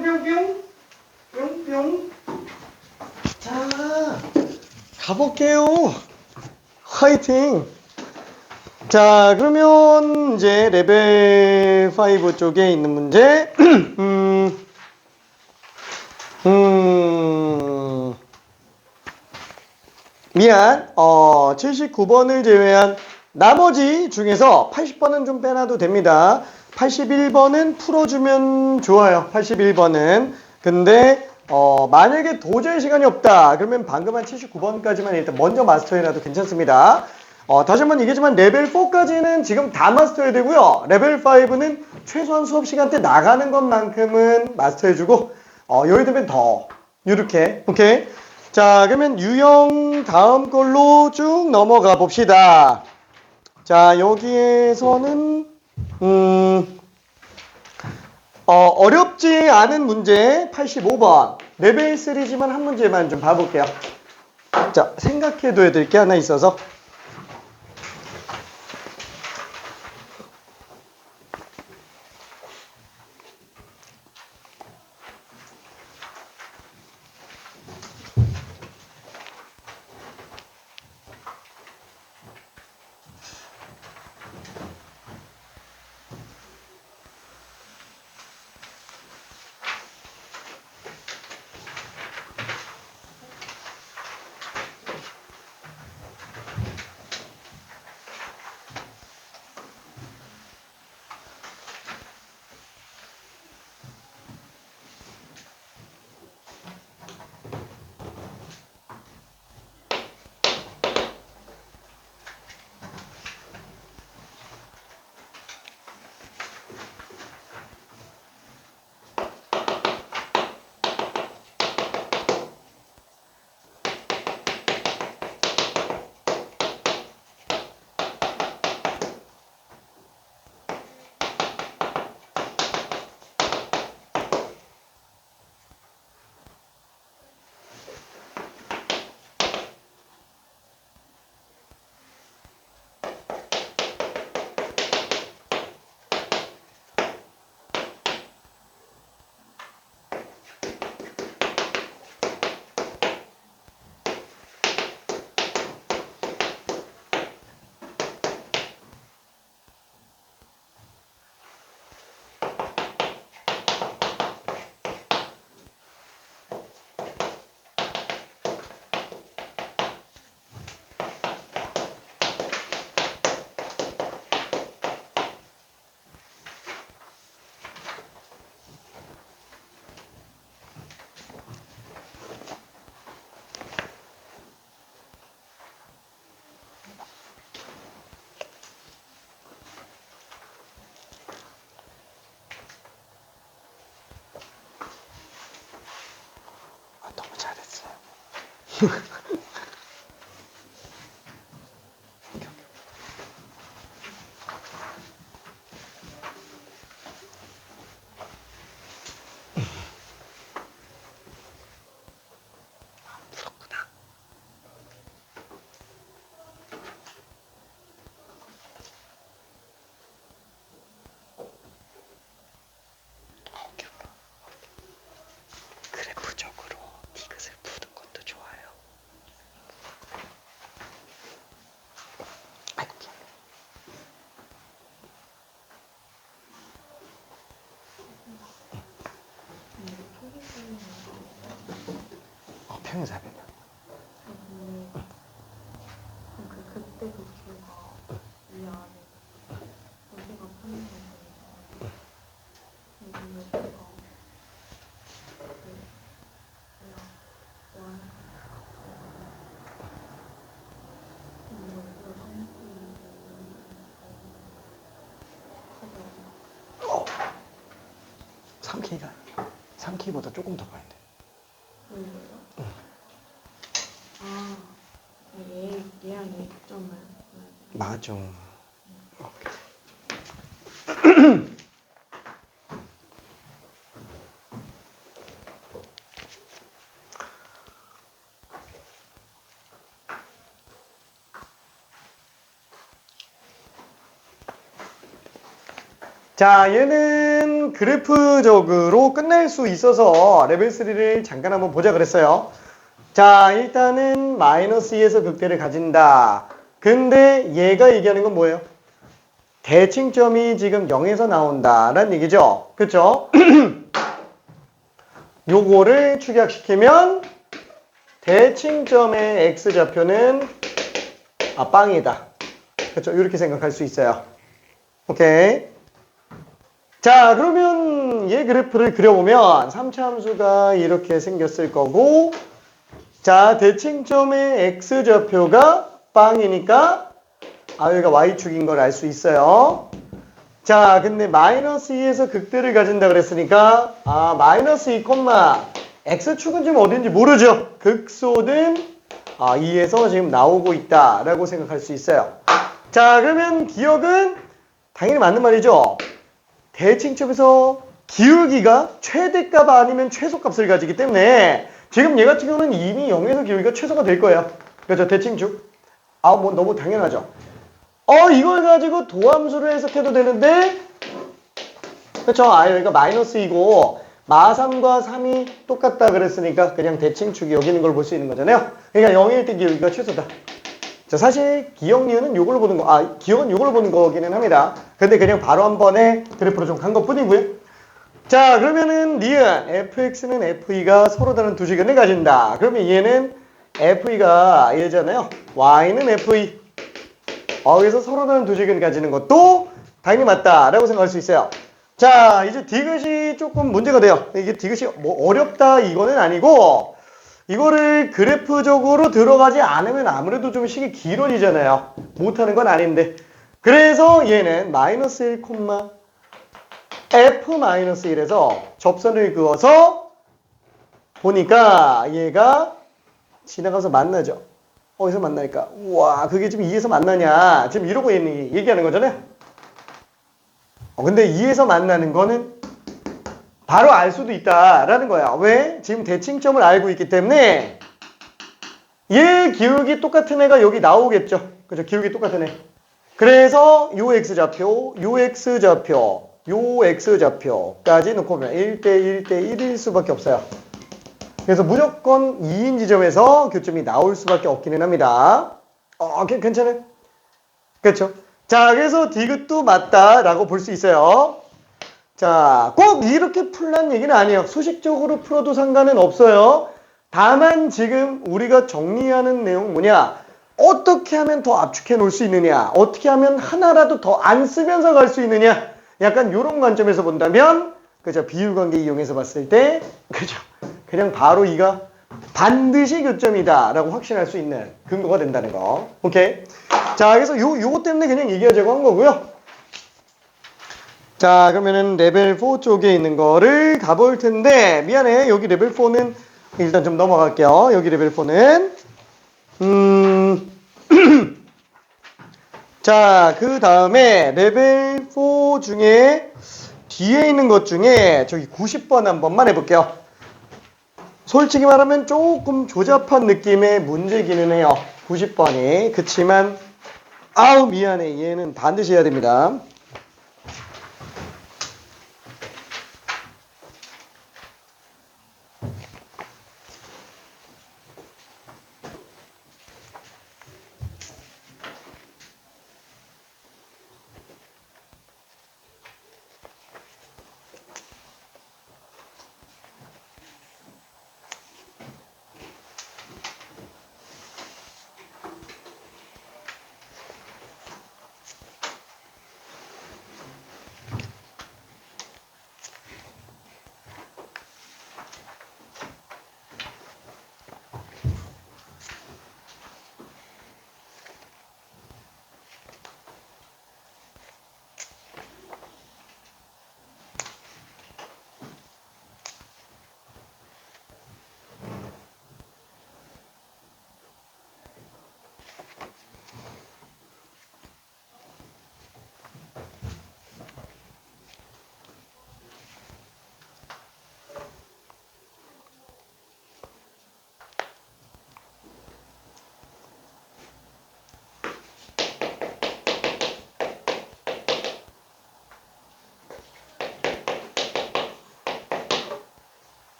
뿅뿅뿅. 뿅뿅. 자, 가볼게요. 화이팅. 자, 그러면 이제 레벨 5 쪽에 있는 문제. 미안. 79번을 제외한 나머지 중에서 80번은 좀 빼놔도 됩니다. 81번은 풀어주면 좋아요. 81번은. 근데 만약에 도저히 시간이 없다. 그러면 방금 한 79번까지만 일단 먼저 마스터해놔도 괜찮습니다. 다시 한번 얘기하지만 레벨 4까지는 지금 다 마스터해야 되고요. 레벨 5는 최소한 수업 시간 때 나가는 것만큼은 마스터해주고 여유 되면 더 이렇게. 오케이. 자, 그러면 유형 다음 걸로 쭉 넘어가 봅시다. 자, 여기에서는 어렵지 않은 문제 85번. 레벨 3지만 한 문제만 좀 봐볼게요. 자, 생각해둬야 될 게 하나 있어서. 너무 잘했어요. 그래프적으로 디귿을 푸는 것도 좋아요. 아이고, 평행 400. 그때 그 기회가 이 안에 여기가 편한 거니까 여기가 어, 3K가 3K보다 조금 더 봐야 돼. 왜요? 아, 얘랑 얘 점을 맞아. 자, 얘는 그래프적으로 끝낼 수 있어서 레벨 3를 잠깐 한번 보자 그랬어요. 자, 일단은 마이너스 2에서 극대를 가진다. 근데 얘가 얘기하는 건 뭐예요? 대칭점이 지금 0에서 나온다라는 얘기죠. 그쵸? 요거를 축약시키면 대칭점의 x좌표는 빵이다. 그쵸? 이렇게 생각할 수 있어요. 오케이. 자, 그러면 얘 그래프를 그려보면 3차 함수가 이렇게 생겼을 거고, 자, 대칭점의 x좌표가 빵이니까 여기가 y축인 걸 알 수 있어요. 자, 근데 마이너스 2에서 극대를 가진다 그랬으니까 마이너스 2, x축은 지금 어딘지 모르죠. 극소는 2에서 지금 나오고 있다라고 생각할 수 있어요. 자, 그러면 기억은 당연히 맞는 말이죠. 대칭점에서 기울기가 최대값 아니면 최소값을 가지기 때문에 지금 얘 같은 경우는 이미 0에서 기울기가 최소가 될 거예요. 그렇죠? 대칭축. 뭐 너무 당연하죠. 이걸 가지고 도함수를 해석해도 되는데, 그쵸? 여기가 마이너스 2고 마3과 3이 똑같다 그랬으니까 그냥 대칭축이 여기 있는 걸 볼 수 있는 거잖아요. 그러니까 0일 때 기울기가 최소다. 자, 사실 기억리은 요걸 보는 거, 기억은 요걸 보는 거기는 합니다. 근데 그냥 바로 한 번에 그래프로 좀 간 것 뿐이고요. 자, 그러면은 니은 fx는 fe가 서로 다른 두 지근을 가진다. 그러면 얘는 fe가 얘잖아요. y는 fe. 그래서 서로 다른 두 지근을 가지는 것도 당연히 맞다라고 생각할 수 있어요. 자, 이제 디귿이 조금 문제가 돼요. 이게 디귿이 뭐 어렵다 이거는 아니고, 이거를 그래프적으로 들어가지 않으면 아무래도 좀 식이 길어지잖아요. 못하는 건 아닌데. 그래서 얘는 마이너스 1, f-1에서 접선을 그어서 보니까 얘가 지나가서 만나죠. 어디서 만날까? 우와, 그게 지금 2에서 만나냐? 지금 이러고 얘기하는 거잖아요. 근데 2에서 만나는 거는 바로 알 수도 있다라는 거야. 왜? 지금 대칭점을 알고 있기 때문에 얘 기울기 똑같은 애가 여기 나오겠죠. 그죠? 기울기 똑같은 애. 그래서 요 x좌표, 요 x좌표, 요 x좌표까지 놓고 보면 1대 1대 1일 수밖에 없어요. 그래서 무조건 2인 지점에서 교점이 나올 수밖에 없기는 합니다. 괜찮아요? 그렇죠? 자, 그래서 디귿도 맞다라고 볼 수 있어요. 자, 꼭 이렇게 풀란 얘기는 아니에요. 수식적으로 풀어도 상관은 없어요. 다만 지금 우리가 정리하는 내용은 뭐냐? 어떻게 하면 더 압축해 놓을 수 있느냐? 어떻게 하면 하나라도 더 안 쓰면서 갈 수 있느냐? 약간 이런 관점에서 본다면, 그죠? 비율관계 이용해서 봤을 때, 그죠? 그냥 바로 이가 반드시 교점이다라고 확신할 수 있는 근거가 된다는 거. 오케이? 자, 그래서 요거 때문에 그냥 얘기하자고 한 거고요. 자, 그러면은 레벨 4 쪽에 있는 거를 가볼 텐데, 미안해. 여기 레벨 4는 일단 좀 넘어갈게요. 여기 레벨 4는 자, 그 다음에 레벨 4 중에 뒤에 있는 것 중에 저기 90번 한 번만 해볼게요. 솔직히 말하면 조금 조잡한 느낌의 문제기는 해요. 90번이. 그치만 미안해. 얘는 반드시 해야 됩니다.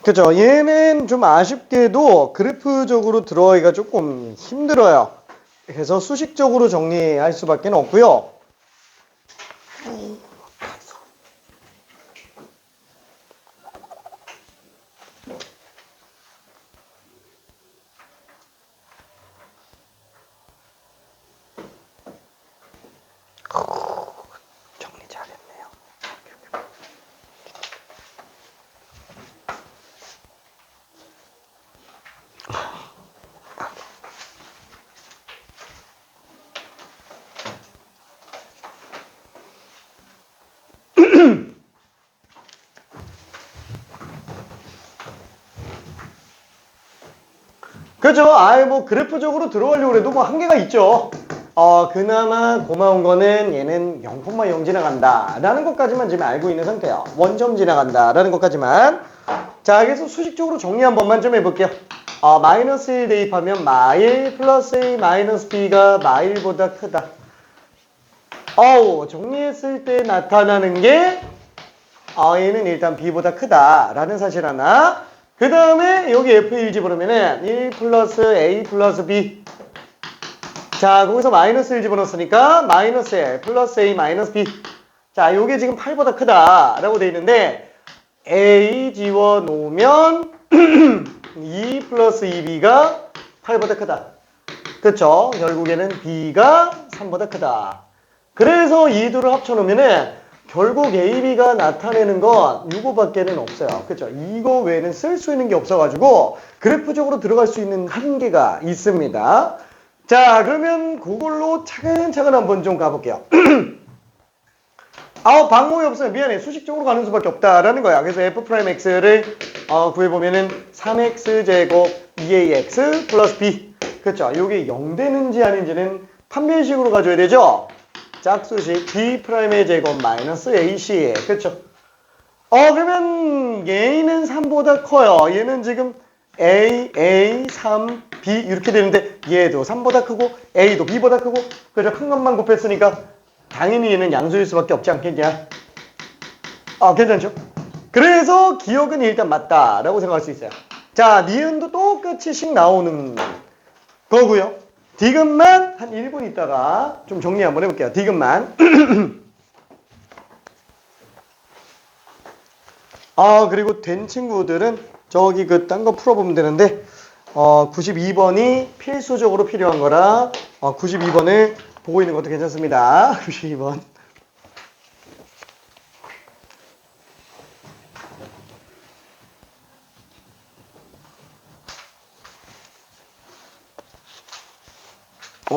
그죠? 얘는 좀 아쉽게도 그래프적으로 들어가기가 조금 힘들어요. 그래서 수식적으로 정리할 수밖에 없고요. 정리 잘했네요. 그죠? 뭐 그래프적으로 들어가려고 해도 뭐 한계가 있죠. 그나마 고마운 거는 얘는 0,0 지나간다 라는 것까지만 지금 알고 있는 상태예요. 원점 지나간다 라는 것까지만. 자, 그래서 수식적으로 정리 한 번만 좀 해볼게요. 마이너스 1 대입하면 마일 플러스 A 마이너스 B가 마일보다 크다. 정리했을 때 나타나는 게 얘는 일단 B보다 크다 라는 사실 하나. 그 다음에 여기 F1 집어넣으면은 1 플러스 A 플러스 B. 자, 거기서 마이너스 1 집어넣었으니까 마이너스 L 플러스 A 마이너스 B. 자, 요게 지금 8보다 크다 라고 돼 있는데 A 집어놓으면 2 플러스 2B가 8보다 크다. 그쵸? 결국에는 B가 3보다 크다. 그래서 이 둘을 합쳐놓으면은 결국 A, B가 나타내는 건 이거밖에는 없어요. 그쵸? 이거 외에는 쓸 수 있는 게 없어가지고 그래프적으로 들어갈 수 있는 한계가 있습니다. 자, 그러면 그걸로 차근차근 한번 좀 가볼게요. 방법이 없으면 미안해. 수식적으로 가는 수밖에 없다라는 거야. 그래서 f'x를 구해보면은 3x제곱 2ax 플러스 b. 그쵸? 이게 0 되는지 아닌지는 판별식으로 가져야 되죠? 짝수식 b'의 제곱 마이너스 ac. 그쵸? 그러면 얘는 3보다 커요. 얘는 지금 a, 3, b 이렇게 되는데 얘도 3보다 크고 a도 b보다 크고 그죠? 큰 것만 곱했으니까 당연히 얘는 양수일 수밖에 없지 않겠냐? 괜찮죠? 그래서 기억은 일단 맞다라고 생각할 수 있어요. 자, 니은도 똑같이 식 나오는 거고요. 디귿만 한 1분 있다가 좀 정리 한번 해볼게요. 디귿만. 그리고 된 친구들은 저기 딴 거 풀어보면 되는데 92번이 필수적으로 필요한 거라 92번을 보고 있는 것도 괜찮습니다. 92번.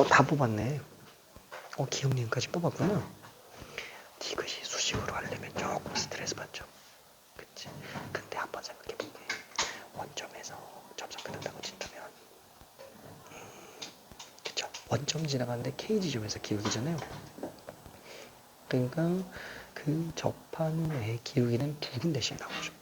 다 뽑았네. 기억님까지 뽑았구나. 디귿이 수식으로 하려면 조금 스트레스 받죠. 그치? 근데 한번 생각해볼게. 원점에서 점선 끝난다고 친다면 그쵸? 원점 지나가는데 K지점에서 기울기잖아요. 그러니까 그 접하는 애의 기울기는 두 군데씩 나오죠.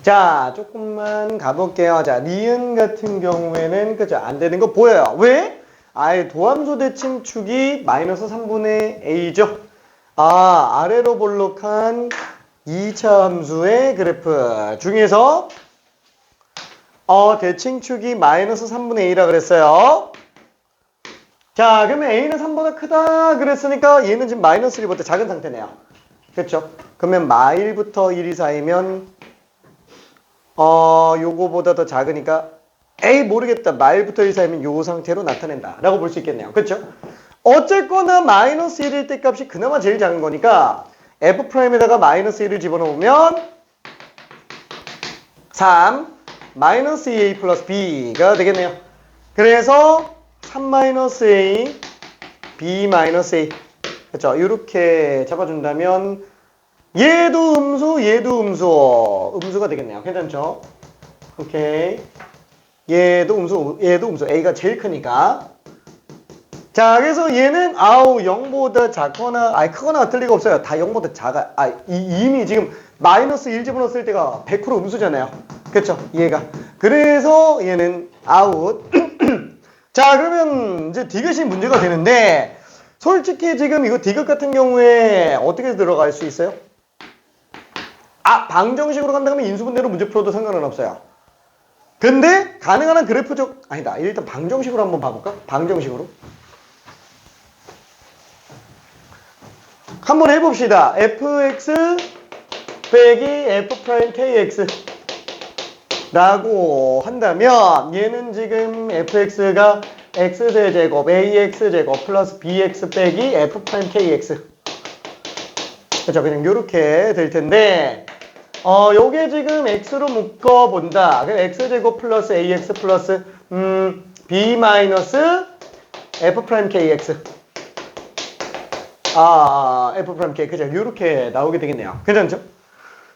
자, 조금만 가볼게요. 자, 니은 같은 경우에는 그죠? 안 되는 거 보여요. 왜? 아예 도함수 대칭축이 마이너스 3분의 a죠. 아, 아래로 볼록한 2차 함수의 그래프 중에서 대칭축이 마이너스 3분의 a라 그랬어요. 자, 그러면 a는 3보다 크다 그랬으니까 얘는 지금 마이너스 1보다 작은 상태네요. 그렇죠? 그러면 마1부터 1이 사이면 요거보다 더 작으니까 에이 모르겠다. 마1부터 1 사이면 요 상태로 나타낸다 라고 볼 수 있겠네요. 그렇죠? 어쨌거나 마이너스 1일 때 값이 그나마 제일 작은 거니까 F'에다가 마이너스 1을 집어넣으면 3 마이너스 2a 플러스 b가 되겠네요. 그래서 3 마이너스 a b 마이너스 a 그렇죠? 이렇게 잡아준다면 얘도 음수 얘도 음수가 되겠네요. 괜찮죠? 오케이. 얘도 음수 a가 제일 크니까. 자, 그래서 얘는 0보다 작거나 크거나 같을 리가 없어요. 다 0보다 작아. 이미 지금 마이너스 1 집어넣었을 때가 100% 음수잖아요. 그렇죠? 얘가. 그래서 얘는 아웃. 자, 그러면 이제 디귿이 문제가 되는데 솔직히 지금 이거 디귿 같은 경우에 어떻게 들어갈 수 있어요? 방정식으로 간다면 인수분해로 문제 풀어도 상관은 없어요. 근데 가능한 한 그래프적 아니다. 일단 방정식으로 한번 봐볼까? 방정식으로. 한번 해봅시다. fx 빼기 f'kx 라고 한다면 얘는 지금 fx가 x제곱 ax제곱 플러스 bx 빼기 f'kx 그렇죠? 그냥 요렇게 될 텐데 요게 지금 x로 묶어본다. 그럼 x제곱 플러스 ax 플러스 b 마이너스 f'kx f'k 그죠? 요렇게 나오게 되겠네요. 괜찮죠?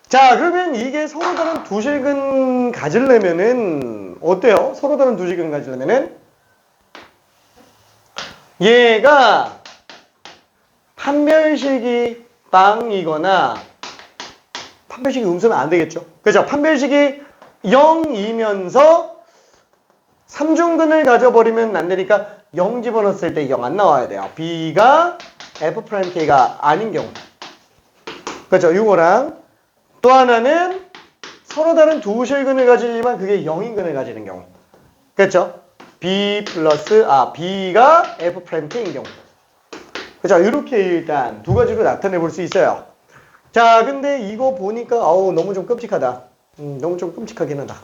자, 그러면 이게 서로 다른 두 식은 가지려면은 어때요? 서로 다른 두 식은 가지려면은 얘가 판별식이 빵이거나 판별식이 음수면 안 되겠죠? 그죠? 판별식이 0이면서 3중근을 가져버리면 안 되니까 0 집어넣었을 때 0 안 나와야 돼요. B가 F'K가 아닌 경우. 그죠? 이거랑 또 하나는 서로 다른 두 실근을 가지지만 그게 0인 근을 가지는 경우. 그렇죠? B 플러스 B가 F'K인 경우. 그죠? 이렇게 일단 두 가지로 나타내 볼 수 있어요. 자, 근데 이거 보니까 너무 좀 끔찍하다. 너무 좀 끔찍하긴 하다.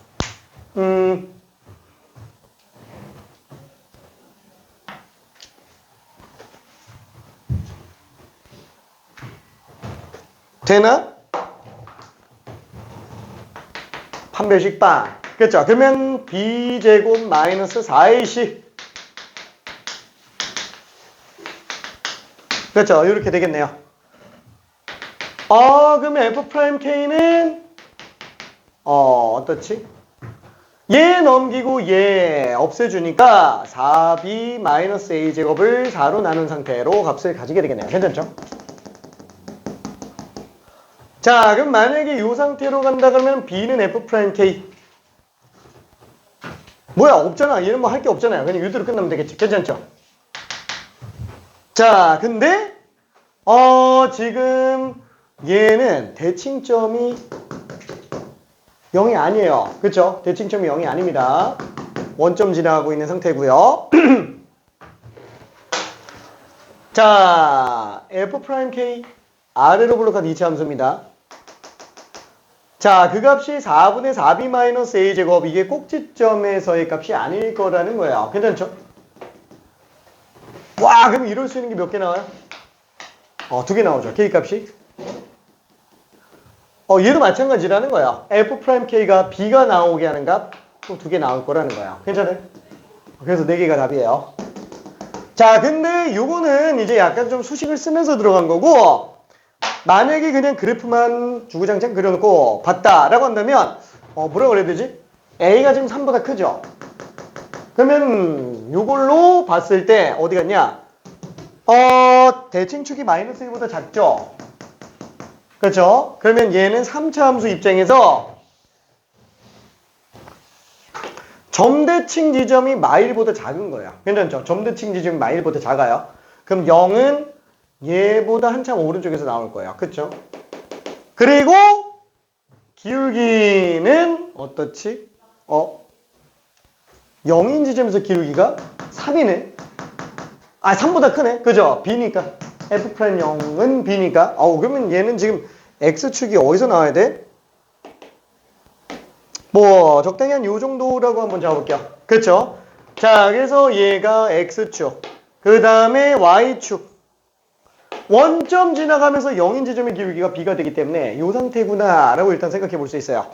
되나? 판별식 빵. 그렇죠? 그러면 b제곱 마이너스 4ac. 그렇죠? 이렇게 되겠네요. 그러면 f'k는 어떻지? 얘 넘기고 얘 없애주니까 4b 마이너스 a제곱을 4로 나눈 상태로 값을 가지게 되겠네요. 괜찮죠? 자, 그럼 만약에 이 상태로 간다 그러면 b는 f'k. 뭐야, 없잖아. 얘는 뭐 할 게 없잖아요. 그냥 이대로 끝나면 되겠지. 괜찮죠? 자, 근데 지금 얘는 대칭점이 0이 아니에요. 그쵸? 대칭점이 0이 아닙니다. 원점 지나가고 있는 상태고요. 자, f'k 아래로 블록한 2차 함수입니다. 자, 그 값이 4분의 4b 마이너스 a제곱. 이게 꼭지점에서의 값이 아닐 거라는 거예요. 괜찮죠? 와, 그럼 이럴 수 있는 게 몇 개 나와요? 2개 나오죠. k 값이. 얘도 마찬가지라는 거예요. f'k가 b가 나오게 하는 값 또 2개 나올 거라는 거예요. 괜찮아요? 그래서 4개가 답이에요. 자, 근데 요거는 이제 약간 좀 수식을 쓰면서 들어간 거고, 만약에 그냥 그래프만 주구장창 그려놓고 봤다라고 한다면 뭐라고 그래야 되지? A가 지금 3보다 크죠? 그러면 요걸로 봤을 때 어디 갔냐? 대칭축이 마이너스 1보다 작죠? 그렇죠? 그러면 얘는 3차 함수 입장에서 점대칭 지점이 마일보다 작은 거야. 괜찮죠? 점대칭 지점이 마일보다 작아요. 그럼 0은 얘보다 한참 오른쪽에서 나올 거예요. 그쵸? 그리고 기울기는 어떻지? 0인 지점에서 기울기가 3이네. 아, 3보다 크네. 그죠? B니까. F'0은 B니까. 그러면 얘는 지금 X축이 어디서 나와야 돼? 뭐 적당히 한 요 정도라고 한번 잡아볼게요. 그쵸? 자, 그래서 얘가 X축. 그 다음에 Y축. 원점 지나가면서 0인 지점의 기울기가 B가 되기 때문에 요 상태구나 라고 일단 생각해 볼 수 있어요.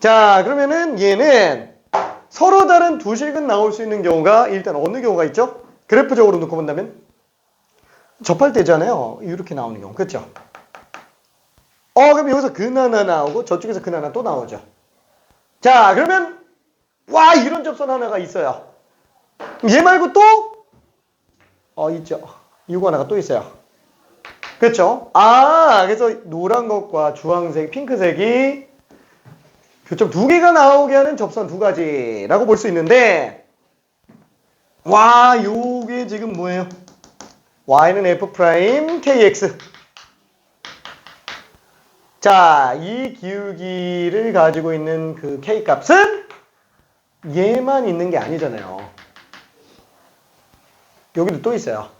자, 그러면은 얘는 서로 다른 두 식은 나올 수 있는 경우가 일단 어느 경우가 있죠? 그래프적으로 놓고 본다면 접할 때잖아요. 이렇게 나오는 경우. 그쵸? 그럼 여기서 근하나 나오고 저쪽에서 근하나 또 나오죠. 자, 그러면 와, 이런 접선 하나가 있어요. 얘 말고 또 있죠. 이거 하나가 또 있어요. 그렇죠? 그래서 노란 것과 주황색, 핑크색이 교점 두 개가 나오게 하는 접선 두 가지라고 볼 수 있는데, 와, 요게 지금 뭐예요? y는 f 프라임 kx. 자, 이 기울기를 가지고 있는 그 k 값은 얘만 있는 게 아니잖아요. 여기도 또 있어요.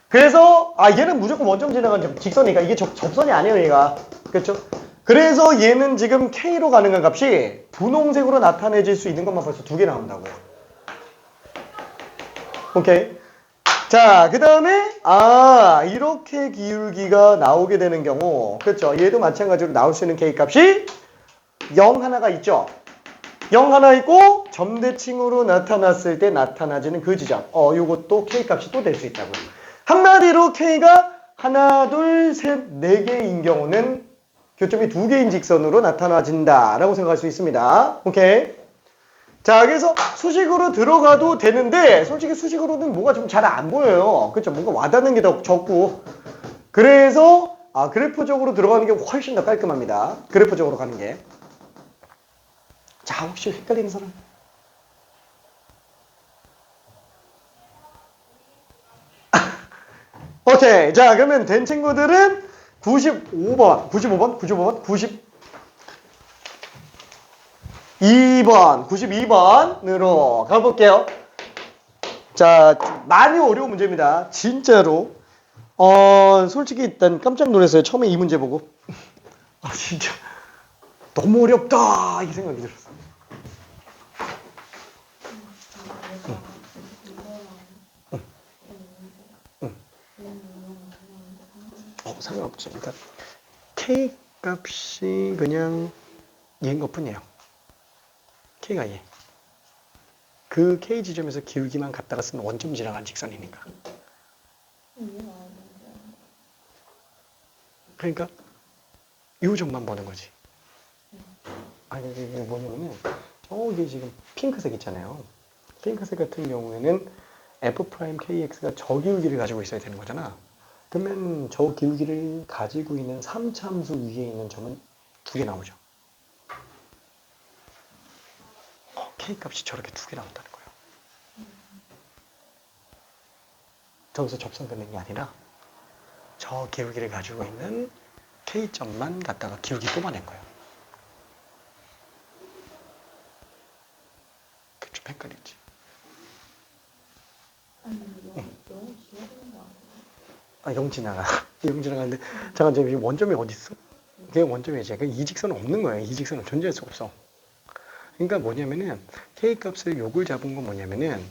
그래서 얘는 무조건 원점 지나간 직선이니까 이게 접선이 아니에요, 얘가. 그렇죠? 그래서 얘는 지금 K로 가능한 값이 분홍색으로 나타내질 수 있는 것만 벌써 두 개 나온다고요. 오케이. 자, 그 다음에 이렇게 기울기가 나오게 되는 경우, 그렇죠? 얘도 마찬가지로 나올 수 있는 K 값이 0 하나가 있죠. 0 하나 있고 점대칭으로 나타났을 때 나타나지는 그 지점. 요것도 K 값이 또 될 수 있다고요. 한마디로 K가 하나, 둘, 셋, 네 개인 경우는 교점이 두 개인 직선으로 나타나진다라고 생각할 수 있습니다. 오케이. 자, 그래서 수식으로 들어가도 되는데 솔직히 수식으로는 뭐가 좀 잘 안 보여요. 그렇죠? 뭔가 와닿는 게 더 적고. 그래서 그래프적으로 들어가는 게 훨씬 더 깔끔합니다. 그래프적으로 가는 게. 자, 혹시 헷갈리는 사람? 오케이. 자, 그러면 된 친구들은 95번, 92번으로 가볼게요. 자, 많이 어려운 문제입니다. 진짜로. 솔직히 일단 깜짝 놀랐어요. 처음에 이 문제 보고. 진짜 너무 어렵다 이 생각이 들었어요. 상관없지. 그러니까 K 값이 그냥 얘인 것 뿐이에요. K가 얘. 그 K 지점에서 기울기만 갖다가 쓴 원점 지나간 직선이니까. 그러니까 요 점만 보는 거지. 이게 뭐냐면은 이게 지금 핑크색 있잖아요. 핑크색 같은 경우에는 F'KX가 저 기울기를 가지고 있어야 되는 거잖아. 그러면 저 기울기를 가지고 있는 3참수 위에 있는 점은 두 개 나오죠. K 값이 저렇게 두 개 나온다는 거예요. 저기서 접선 긋는 게 아니라 저 기울기를 가지고 있는 K점만 갖다가 기울기 뽑아낸 거예요. 그 좀 헷갈리지? 영 지나가. 영 지나가는데 잠깐 지금 원점이 어디 있어? 그게 원점이지. 이 직선은 없는 거예요. 이 직선은 존재할 수 없어. 그러니까 뭐냐면은 K 값을 요걸 잡은 건 뭐냐면은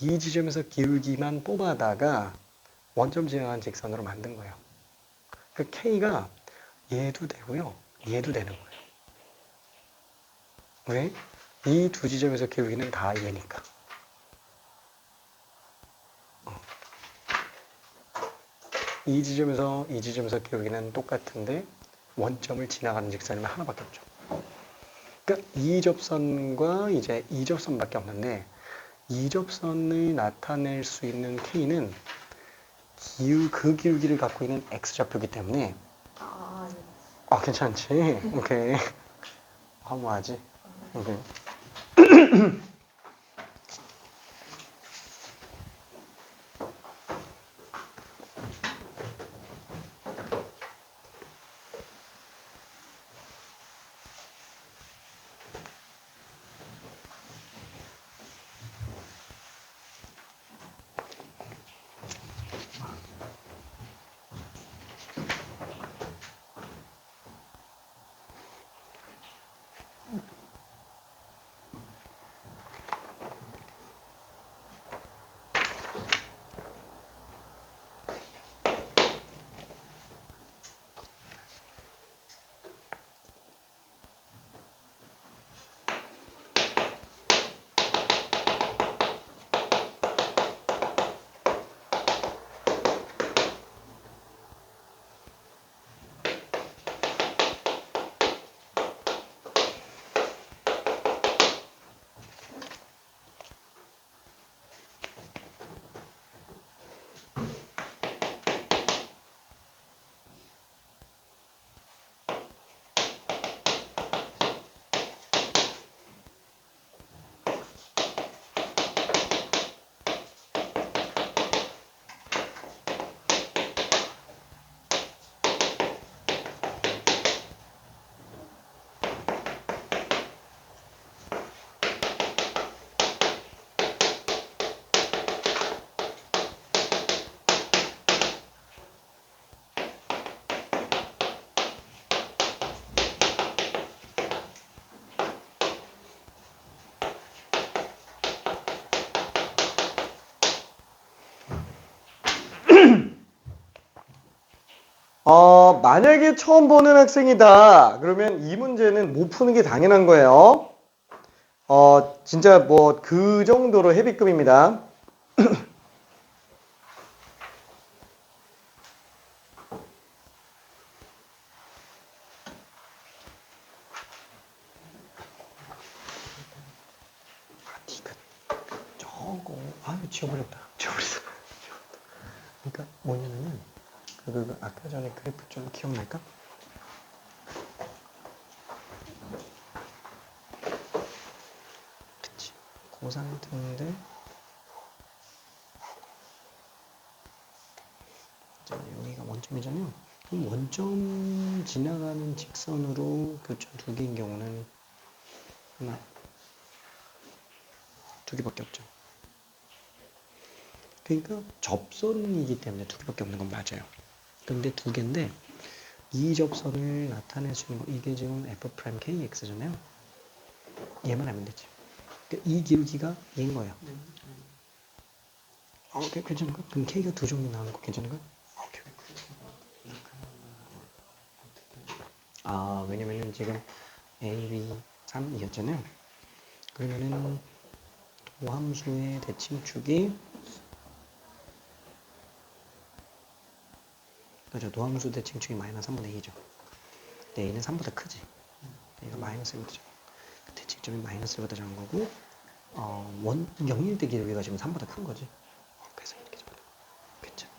이 지점에서 기울기만 뽑아다가 원점 지나간 직선으로 만든 거예요. 그 K가 얘도 되고요. 얘도 되는 거예요. 왜? 이 두 지점에서 기울기는 다 얘니까. 이 지점에서 기울기는 똑같은데 원점을 지나가는 직선이면 하나밖에 없죠. 그러니까 이 접선과 이제 이 접선밖에 없는데 이 접선을 나타낼 수 있는 K는 그 기울기를 갖고 있는 X좌표이기 때문에 괜찮지? 오케이. 허무하지? 오케이. 만약에 처음 보는 학생이다. 그러면 이 문제는 못 푸는 게 당연한 거예요. 진짜 뭐 그 정도로 헤비급입니다. 저거 지워버렸다. 그러니까 뭐냐면은 아까 전에 그래프 좀 기억날까? 그치. 그 상태인데 자, 여기가 원점이잖아요. 그럼 원점 지나가는 직선으로 교점 두 개인 경우는 하나, 두 개밖에 없죠. 그러니까 접선이기 때문에 두 개밖에 없는 건 맞아요. 근데 두 개인데 이 접선을 나타낼 수 있는 거 이게 지금 F'KX잖아요. 얘만 알면 되지. 그러니까 이 기울기가 얘인 거예요. 괜찮은가? 그럼 K가 두 종류 나오는 거 괜찮은가? 오케이. 왜냐면은 지금 A, B, 3이었잖아요. 그러면은 도함수의 대칭축이 그죠? 도함수 대칭축이 마이너스 3분의 2죠. 근데 A는 3보다 크지. 얘가 마이너스 1보다 작아. 대칭점이 마이너스 1보다 작은 거고 0일 때 기울기가 지금 3보다 큰 거지. 그래서 이렇게 잡아도 괜찮아.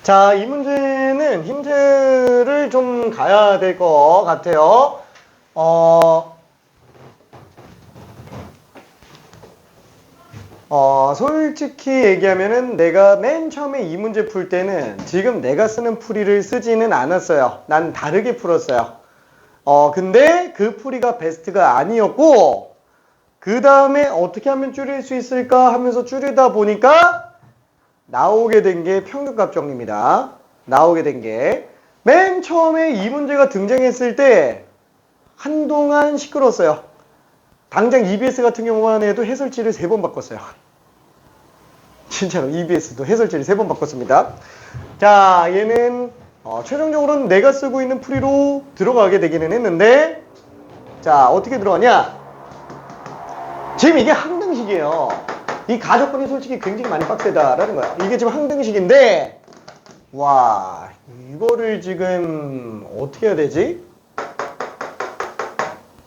자, 이 문제는 힌트를 좀 가야 될 것 같아요. 솔직히 얘기하면은 내가 맨 처음에 이 문제 풀 때는 지금 내가 쓰는 풀이를 쓰지는 않았어요. 난 다르게 풀었어요. 근데 그 풀이가 베스트가 아니었고, 그 다음에 어떻게 하면 줄일 수 있을까 하면서 줄이다 보니까 나오게 된 게 평균값 정리입니다. 나오게 된 게. 맨 처음에 이 문제가 등장했을 때 한동안 시끄러웠어요. 당장 EBS 같은 경우만 해도 해설지를 3번 바꿨어요. 진짜로 EBS도 해설지를 3번 바꿨습니다. 자, 얘는 최종적으로는 내가 쓰고 있는 풀이로 들어가게 되기는 했는데 자, 어떻게 들어가냐? 지금 이게 항등식이에요. 이 가족분이 솔직히 굉장히 많이 빡세다라는 거야. 이게 지금 항등식인데 와, 이거를 지금 어떻게 해야 되지?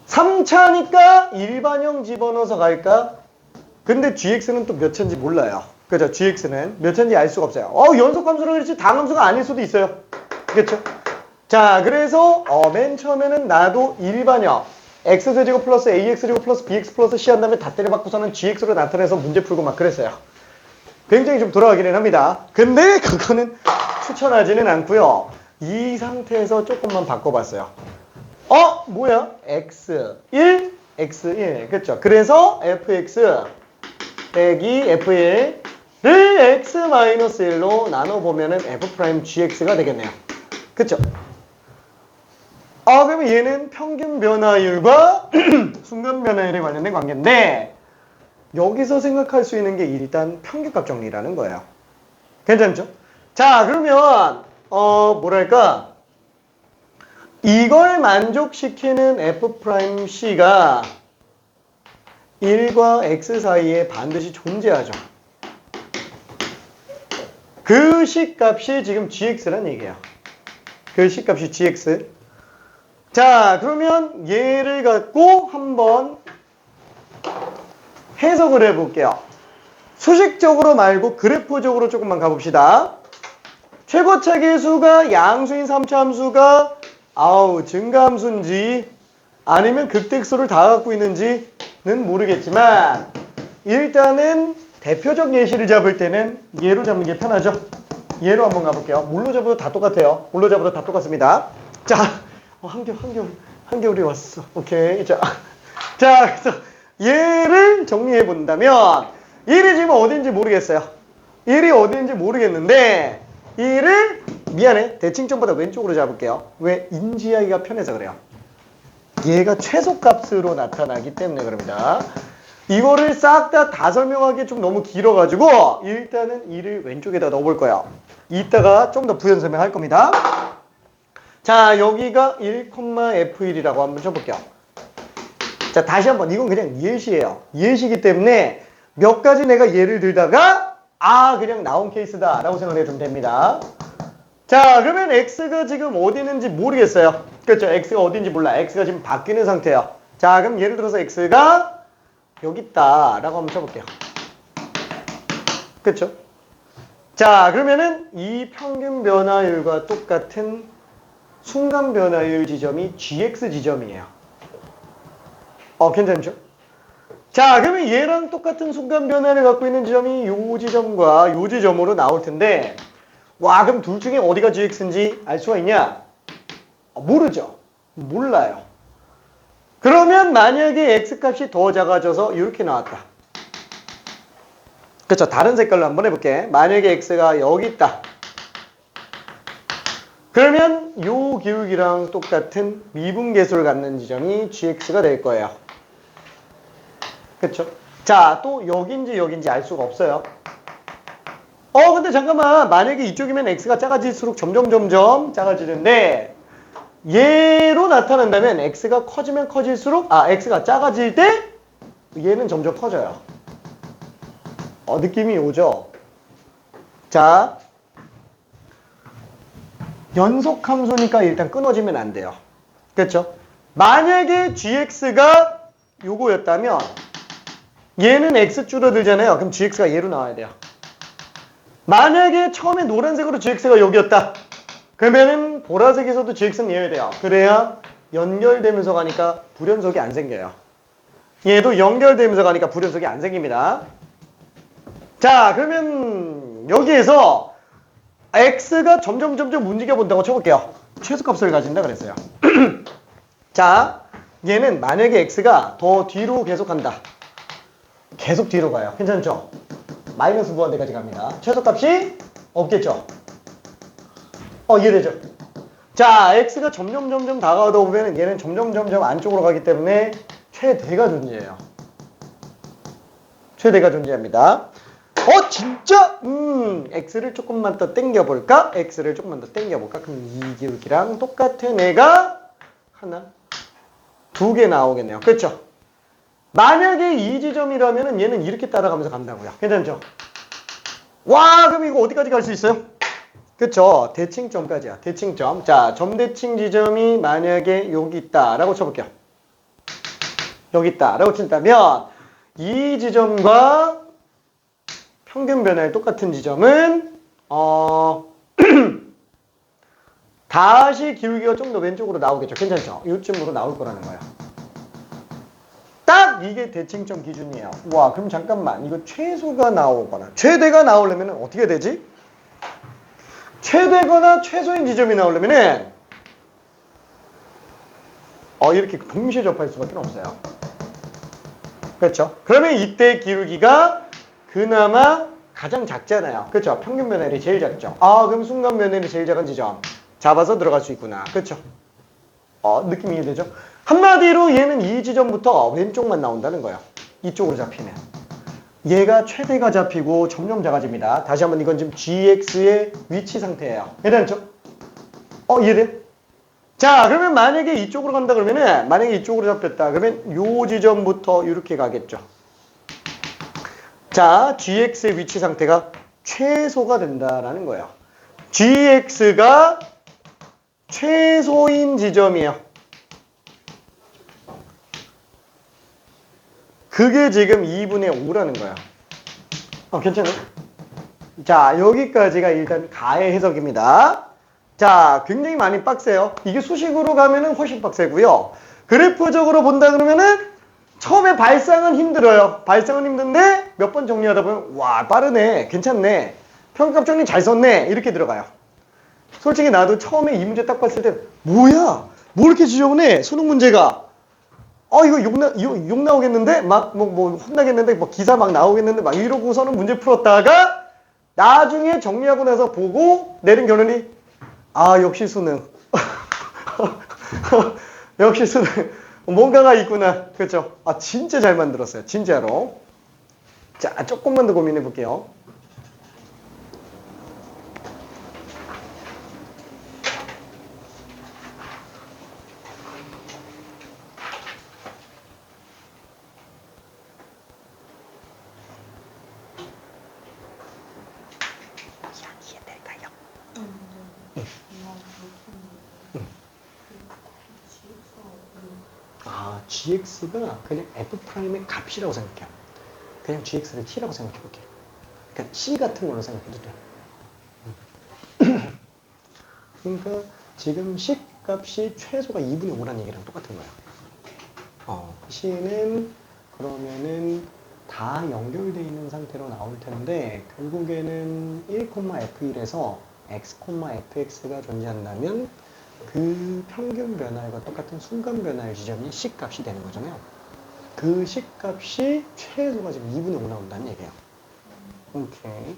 3차니까 일반형 집어넣어서 갈까? 근데 GX는 또 몇 차인지 몰라요. 그죠? GX는 몇 차인지 알 수가 없어요. 연속함수라 그렇지 당함수가 아닐 수도 있어요. 그렇죠? 자, 그래서 맨 처음에는 나도 일반형 x제곱 플러스 ax제곱 플러스 bx 플러스 c 한 다음에 다 때려박고서는 gx로 나타내서 문제 풀고 막 그랬어요. 굉장히 좀 돌아가기는 합니다. 근데 그거는 추천하지는 않고요. 이 상태에서 조금만 바꿔봤어요. 뭐야? x1, x1. 그쵸? 그래서 fx 빼기 f1을 x-1로 나눠보면은 f'gx가 되겠네요. 그쵸? 그러면 얘는 평균 변화율과 순간 변화율에 관련된 관계인데 여기서 생각할 수 있는 게 일단 평균값 정리라는 거예요. 괜찮죠? 자, 그러면 뭐랄까 이걸 만족시키는 f'c가 1과 x 사이에 반드시 존재하죠. 그 식값이 지금 gx란 얘기예요. 그 식값이 gx. 자, 그러면 얘를 갖고 한번 해석을 해볼게요. 수식적으로 말고 그래프적으로 조금만 가봅시다. 최고차계 수가 양수인 3차 함수가 증가함수인지 아니면 극대수를 다 갖고 있는지는 모르겠지만 일단은 대표적 예시를 잡을 때는 얘로 잡는 게 편하죠. 얘로 한번 가볼게요. 뭘로 잡아도 다 똑같아요. 뭘로 잡아도 다 똑같습니다. 자, 한겨울이 왔어. 오케이. 자, 그래서 얘를 정리해 본다면 얘를 지금 어딘지 모르겠어요. 1이 어디인지 모르겠는데 1을 미안해 대칭점보다 왼쪽으로 잡을게요. 왜? 인지하기가 편해서 그래요. 얘가 최소값으로 나타나기 때문에 그럽니다. 이거를 싹 다 설명하기 좀 너무 길어가지고 일단은 2를 왼쪽에다 넣어볼 거예요. 이따가 좀 더 부연 설명할 겁니다. 자, 여기가 1,f1이라고 한번 쳐볼게요. 자, 다시 한번 이건 그냥 예시예요. 예시이기 때문에 몇 가지 내가 예를 들다가 그냥 나온 케이스다 라고 생각을 해주면 됩니다. 자, 그러면 x가 지금 어디 있는지 모르겠어요. 그렇죠? x가 어디인지 몰라. x가 지금 바뀌는 상태예요. 자, 그럼 예를 들어서 x가 여기 있다 라고 한번 쳐볼게요. 그렇죠? 자, 그러면은 이 평균 변화율과 똑같은 순간 변화율 지점이 gx 지점이에요. 괜찮죠? 자, 그러면 얘랑 똑같은 순간 변화를 갖고 있는 지점이 요 지점과 요 지점으로 나올 텐데 와, 그럼 둘 중에 어디가 gx인지 알 수가 있냐? 모르죠. 몰라요. 그러면 만약에 x값이 더 작아져서 이렇게 나왔다. 그렇죠. 다른 색깔로 한번 해볼게. 만약에 x가 여기 있다. 그러면 요 기울기랑 똑같은 미분계수를 갖는 지점이 gx가 될 거예요. 그렇죠? 자, 또 여긴지 알 수가 없어요. 근데 잠깐만. 만약에 이쪽이면 x가 작아질수록 점점 작아지는데 얘로 나타난다면 x가 커지면 커질수록 x가 작아질 때 얘는 점점 커져요. 느낌이 오죠? 자, 연속함수니까 일단 끊어지면 안 돼요. 그렇죠? 만약에 gx가 요거였다면 얘는 x 줄어들잖아요. 그럼 gx가 얘로 나와야 돼요. 만약에 처음에 노란색으로 gx가 여기였다. 그러면은 보라색에서도 gx는 얘여야 돼요. 그래야 연결되면서 가니까 불연속이 안 생겨요. 얘도 연결되면서 가니까 불연속이 안 생깁니다. 자, 그러면 여기에서 x가 점점 움직여 본다고 쳐볼게요. 최소값을 가진다 그랬어요. 자, 얘는 만약에 x가 더 뒤로 계속 간다. 계속 뒤로 가요. 괜찮죠? 마이너스 무한대까지 갑니다. 최소값이 없겠죠? 이해되죠? 자, x가 점점 다가오다 보면 얘는 점점 안쪽으로 가기 때문에 최대가 존재해요. 최대가 존재합니다. 진짜? x를 조금만 더 당겨볼까? x를 조금만 더 당겨볼까? 그럼 이 기울기랑 똑같은 애가 하나, 두 개 나오겠네요. 그렇죠? 만약에 이 지점이라면 얘는 이렇게 따라가면서 간다고요. 괜찮죠? 와, 그럼 이거 어디까지 갈 수 있어요? 그쵸? 대칭점까지야. 대칭점. 자, 점대칭 지점이 만약에 여기 있다라고 쳐볼게요. 여기 있다라고 친다면 이 지점과 평균 변화의 똑같은 지점은 다시 기울기가 좀 더 왼쪽으로 나오겠죠. 괜찮죠? 이쯤으로 나올 거라는 거예요. 딱 이게 대칭점 기준이에요. 와, 그럼 잠깐만. 이거 최소가 나오거나 최대가 나오려면 어떻게 되지? 최대거나 최소인 지점이 나오려면은 이렇게 동시에 접할 수밖에 없어요. 그렇죠? 그러면 이때 기울기가 그나마 가장 작잖아요. 그렇죠? 평균 변화율이 제일 작죠. 그럼 순간 변화율이 제일 작은 지점 잡아서 들어갈 수 있구나. 그렇죠? 느낌이 이해되죠? 한마디로 얘는 이 지점부터 왼쪽만 나온다는 거예요. 이쪽으로 잡히면. 얘가 최대가 잡히고 점점 작아집니다. 다시 한번 이건 지금 gx의 위치 상태예요. 이해되죠? 이해돼요? 자, 그러면 만약에 이쪽으로 간다 그러면은 만약에 이쪽으로 잡혔다 그러면 요 지점부터 이렇게 가겠죠. 자, gx의 위치 상태가 최소가 된다라는 거예요. gx가 최소인 지점이에요. 그게 지금 2분의 5라는 거야. 괜찮아요? 자, 여기까지가 일단 가의 해석입니다. 자, 굉장히 많이 빡세요. 이게 수식으로 가면은 훨씬 빡세고요. 그래프적으로 본다 그러면은 처음에 발상은 힘들어요. 발상은 힘든데 몇 번 정리하다 보면 와, 빠르네. 괜찮네. 평가값 정리 잘 썼네. 이렇게 들어가요. 솔직히 나도 처음에 이 문제 딱 봤을 때 뭐야? 뭐 이렇게 지저분해? 수능 문제가. 이거 욕 나오겠는데? 막, 뭐, 혼나겠는데? 뭐, 기사 막 나오겠는데? 막 이러고서는 문제 풀었다가, 나중에 정리하고 나서 보고 내린 결론이 아 역시 수능 역시 수능 뭔가가 있구나. 그렇죠? 아 진짜 잘 만들었어요. 진짜로. 자 조금만 더 고민해 볼게요. 이해될까요? 아, gx가 그냥 f'의 값이라고 생각해요. 그냥 gx를 t라고 생각해 볼게요. 그러니까 c 같은 걸로 생각해도 돼요. 그러니까 지금 c 값이 최소가 2분의 5라는 얘기랑 똑같은 거예요. c는 그러면은 다 연결되어 있는 상태로 나올 텐데 결국에는 1,f1에서 x, fx가 존재한다면 그 평균 변화율과 똑같은 순간 변화율 지점이 c 값이 되는 거잖아요. 그 c 값이 최소가 지금 2분의 5 나온다는 얘기예요. 오케이.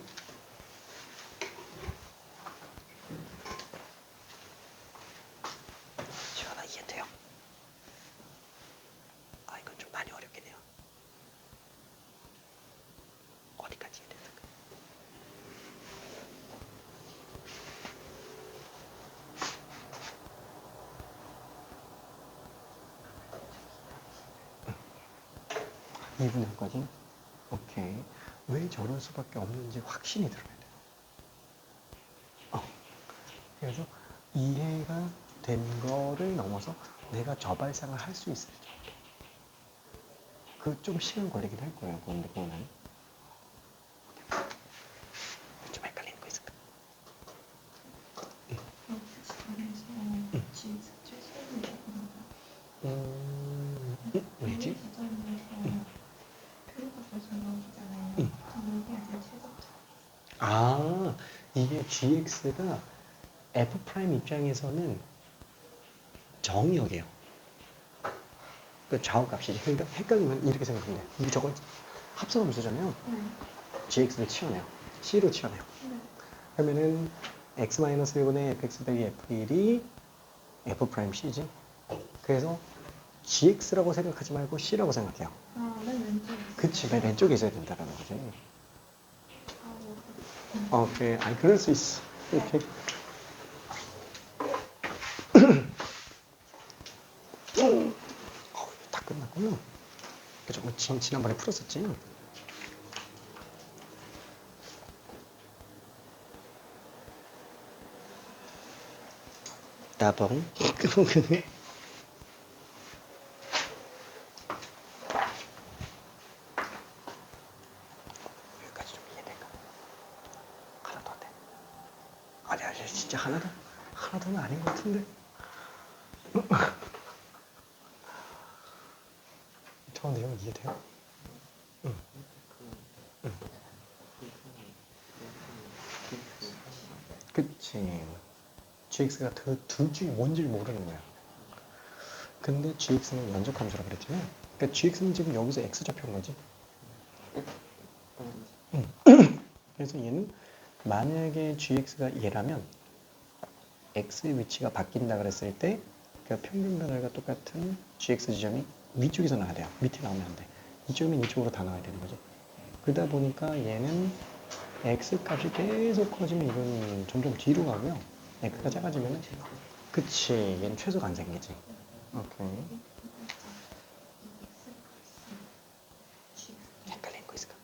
시원하 이해돼요? 아 이건 좀 많이 어렵겠네요. 어디까지 이해됐을까? 이분의 5까지? 오케이. 왜 저럴 수밖에 없는지 확신이 들어야 돼요. 그래서 이해가 된 거를 넘어서 내가 저발상을 할 수 있을 정도. 그 좀 시간 걸리긴 할 거예요. 그거는. 좀 헷갈리는 거 있을까? 왜지? 아, 이게 gx가 f' 입장에서는 정역이에요. 그 좌우값이지. 그러니까 헷갈리면 이렇게 생각하면 돼요. 이게 저건 합성함수잖아요. gx를 치워내요. c로 치워내요. 그러면은 x-1분의 fx 빼기 f1이 f'c지. 그래서 gx라고 생각하지 말고 c라고 생각해요. 맨 왼쪽에. 그치, 맨 왼쪽에 있어야 된다는 거지. 오케이, 아니 그럴 수 있어. 오케이. 다 끝났구나. 그죠? 지난번에 풀었었지. 따봉. 여기까지 좀 이해될까? 하나도 안 돼. 아니, 진짜 하나도는 아닌 것 같은데. 저 내용 이해돼요? 응. 그치. gx가 둘 중에 뭔지를 모르는 거야. 근데 gx는 연속 함수라 그랬잖아요. 그러니까 gx는 지금 여기서 x 잡혀온 거지. 그래서 얘는 만약에 gx가 얘라면 x의 위치가 바뀐다 그랬을 때 그 평균 변화가 똑같은 gx 지점이 위쪽에서 나와야 돼요. 밑에 나오면 안 돼. 이쪽이면 이쪽으로 다 나와야 되는 거지. 그러다 보니까 얘는 x 값이 계속 커지면 이건 점점 뒤로 가고요. x가 작아지면 그치, 얘는 최소가 안 생기지. 오케이. 헷갈리는 거 있을까?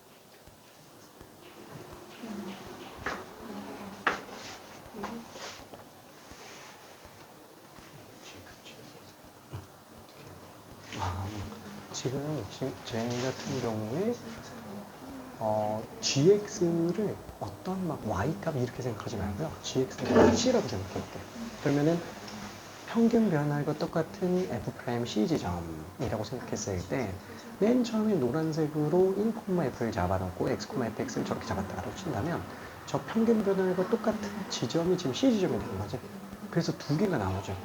지금 제 같은 경우에 gx를 어떤 막 y값 이렇게 생각하지 말고요. gx를 c라고 생각해 볼게요. 그러면은 평균 변화율과 똑같은 f'c 지점이라고 생각했을 때 맨 처음에 노란색으로 1,f를 잡아놓고 x, fx를 저렇게 잡았다가 친다면 저 평균 변화율과 똑같은 지점이 지금 c 지점이 되는 거죠. 그래서 두 개가 나오죠.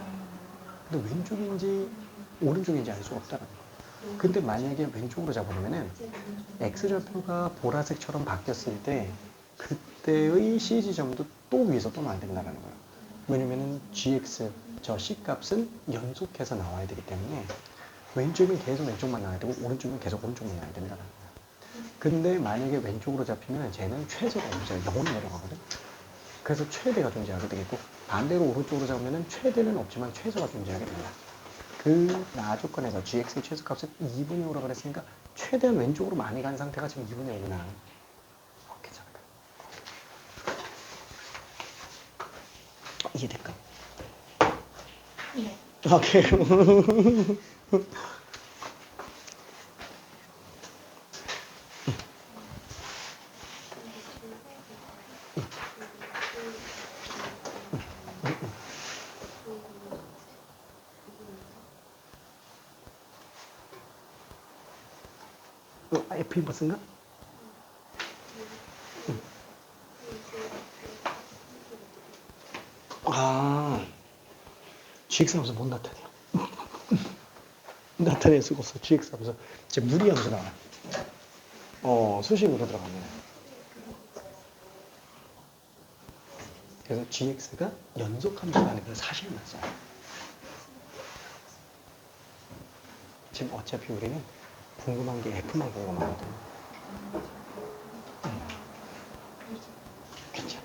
근데 왼쪽인지 오른쪽인지 알 수가 없다는 거예요. 근데 만약에 왼쪽으로 잡아보면은 x좌표가 보라색처럼 바뀌었을 때 그때 그때의 C 지점도 또 위에서 또 만든다는 거예요. 왜냐면은 GX 저 C 값은 연속해서 나와야 되기 때문에 왼쪽은 계속 왼쪽만 나와야 되고 오른쪽은 계속 오른쪽만 나와야 된다는 거예요. 근데 만약에 왼쪽으로 잡히면 쟤는 최소가 없어요. 영원히 내려가거든. 그래서 최대가 존재하게 되겠고 반대로 오른쪽으로 잡으면 최대는 없지만 최소가 존재하게 됩니다. 그 나 조건에서 GX의 최소값은 2분의 5라고 그랬으니까 최대한 왼쪽으로 많이 간 상태가 지금 2분의 5구나. 괜찮을까? 이해될까? 네. 오케이. F 인버스인가? 아, GX 함수 못 나타내요. 나타낼 수가 없어. GX 함수. 제 무리 함수 나와. 수식으로 들어가면. 그래서 GX가 연속 함수라는 걸 사실만 써요. 지금 어차피 우리는 궁금한 게 F만 궁금하거든. 괜찮아.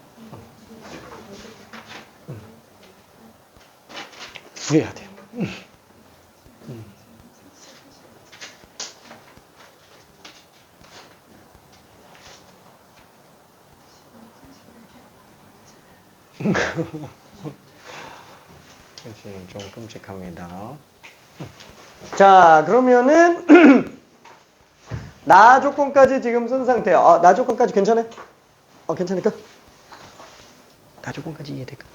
구해야 돼요. 그치, 좀 끔찍합니다. 자, 그러면은 나 조건까지 지금 쓴 상태야. 나 조건까지 괜찮아? 괜찮을까? 나 조건까지 이해될까?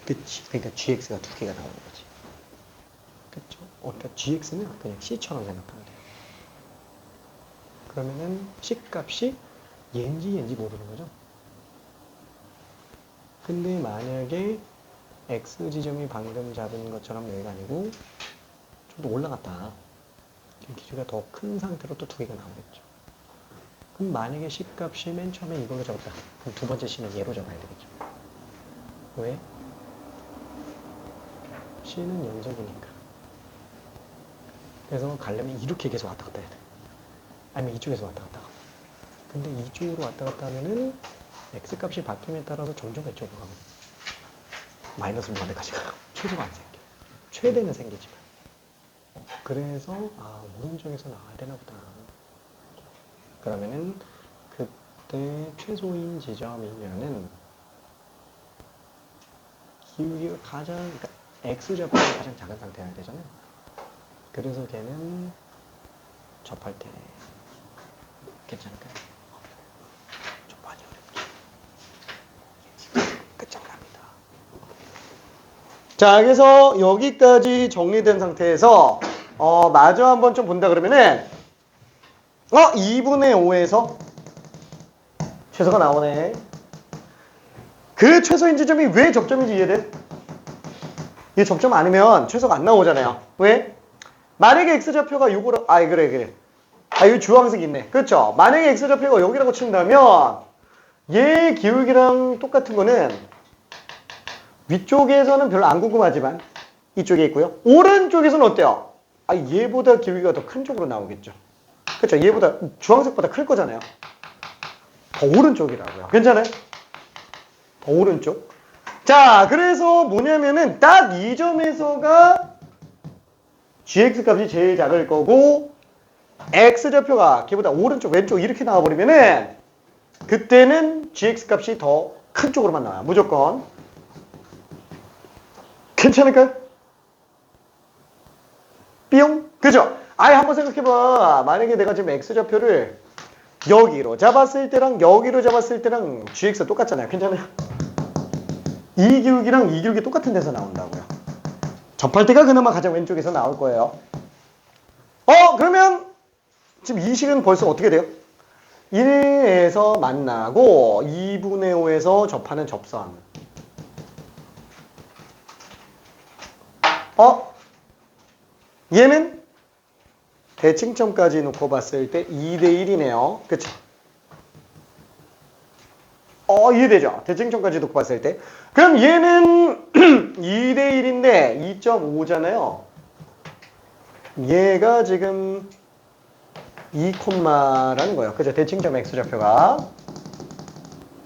그치. 그러니까 GX가 두 개가 나오는 거지. 그쵸? 그러니까 GX는 그냥 C처럼 생각하면 돼요. 그러면은 C 값이 얘인지 모르는 거죠. 근데 만약에 X 지점이 방금 잡은 것처럼 여기가 아니고 좀 더 올라갔다. 지금 기준가 더 큰 상태로 또 두 개가 나오겠죠. 그럼 만약에 C 값이 맨 처음에 이걸로 잡았다. 그럼 두 번째 C는 얘로 잡아야 되겠죠. 왜? C는 연속이니까. 그래서 가려면 이렇게 계속 왔다 갔다 해야 돼. 아니면 이쪽에서 왔다 갔다 하고. 근데 이쪽으로 왔다 갔다 하면은 X값이 바뀜에 따라서 점점 이쪽으로 가고 마이너스 무한대까지 가고 최소가 안 생겨. 최대는 생기지만. 그래서 오른쪽에서 나와야 되나 보다. 그러면은 그때 최소인 지점이면은 기울기가 가장 그러니까 X좌표가 가장 작은 상태여야 되잖아요. 그래서 걔는 접할 때 괜찮을까요? 좀 많이 어렵죠. 끝장납니다. 자, 그래서 여기까지 정리된 상태에서 마저 한번 좀 본다 그러면은 2분의 5에서 최소가 나오네. 그 최소인 지점이 왜 접점인지 이해돼? 이게 접점 아니면 최소가 안 나오잖아요. 왜? 만약에 X좌표가 요거라, 그래. 여기 주황색 있네. 그렇죠? 만약에 X좌표가 여기라고 친다면 얘 기울기랑 똑같은 거는 위쪽에서는 별로 안 궁금하지만 이쪽에 있고요. 오른쪽에서는 어때요? 얘보다 기울기가 더 큰 쪽으로 나오겠죠. 그렇죠? 얘보다 주황색보다 클 거잖아요. 더 오른쪽이라고요. 괜찮아요? 더 오른쪽. 자, 그래서 뭐냐면은 딱 이 점에서가 GX 값이 제일 작을 거고 X좌표가 걔보다 오른쪽 왼쪽 이렇게 나와버리면은 그때는 GX 값이 더 큰 쪽으로만 나와요. 무조건. 괜찮을까요? 뿅? 그죠? 한번 생각해봐. 만약에 내가 지금 X좌표를 여기로 잡았을 때랑 여기로 잡았을 때랑 GX가 똑같잖아요. 괜찮아요? 이 기울기랑 이 기울기 똑같은 데서 나온다고요. 접할 때가 그나마 가장 왼쪽에서 나올 거예요. 그러면 지금 이 식은 벌써 어떻게 돼요? 1에서 만나고 2분의 5에서 접하는 접선. 얘는 대칭점까지 놓고 봤을 때 2대 1이네요. 그쵸? 이해되죠? 대칭점까지 놓고 봤을 때. 그럼 얘는 2대 1인데 2.5잖아요. 얘가 지금 2콤마라는 거예요. 그죠? 대칭점 X좌표가.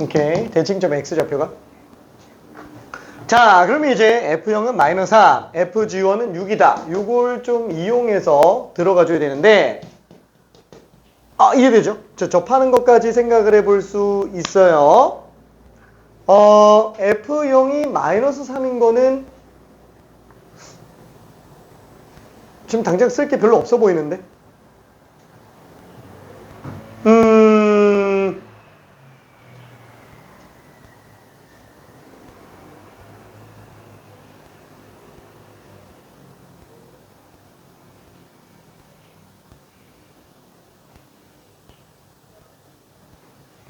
오케이. 대칭점 X좌표가. 자, 그러면 이제 F형은 마이너스 3, FG1은 6이다. 요걸 좀 이용해서 들어가 줘야 되는데, 이해되죠? 접하는 것까지 생각을 해볼 수 있어요. F형이 마이너스 3인 거는 지금 당장 쓸 게 별로 없어 보이는데?